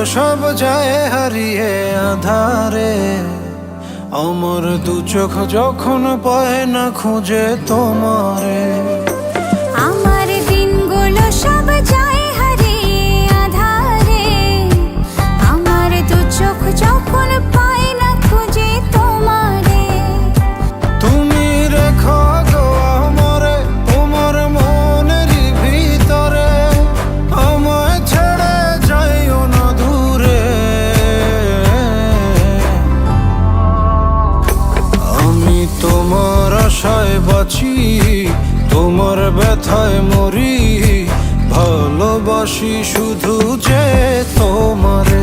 সব যায় হারিয়ে আধারে। আমার দু চোখ যখন পায় না খুঁজে তোমারে। আমার দিনগুলো সব যায় হারিয়ে আঁধারে। আমার দু চোখ যখন পায় না খুঁজে তোমারে। তুমি রেখো গো আমারে তোমার মনেরই ভিতরে, আমায় ছেড়ে যাইও না দূরে। আমি তোমার আশায় বাঁচি, তোমার ব্যথায় মরি, ভালোবাসি শুধু যে তোমারে।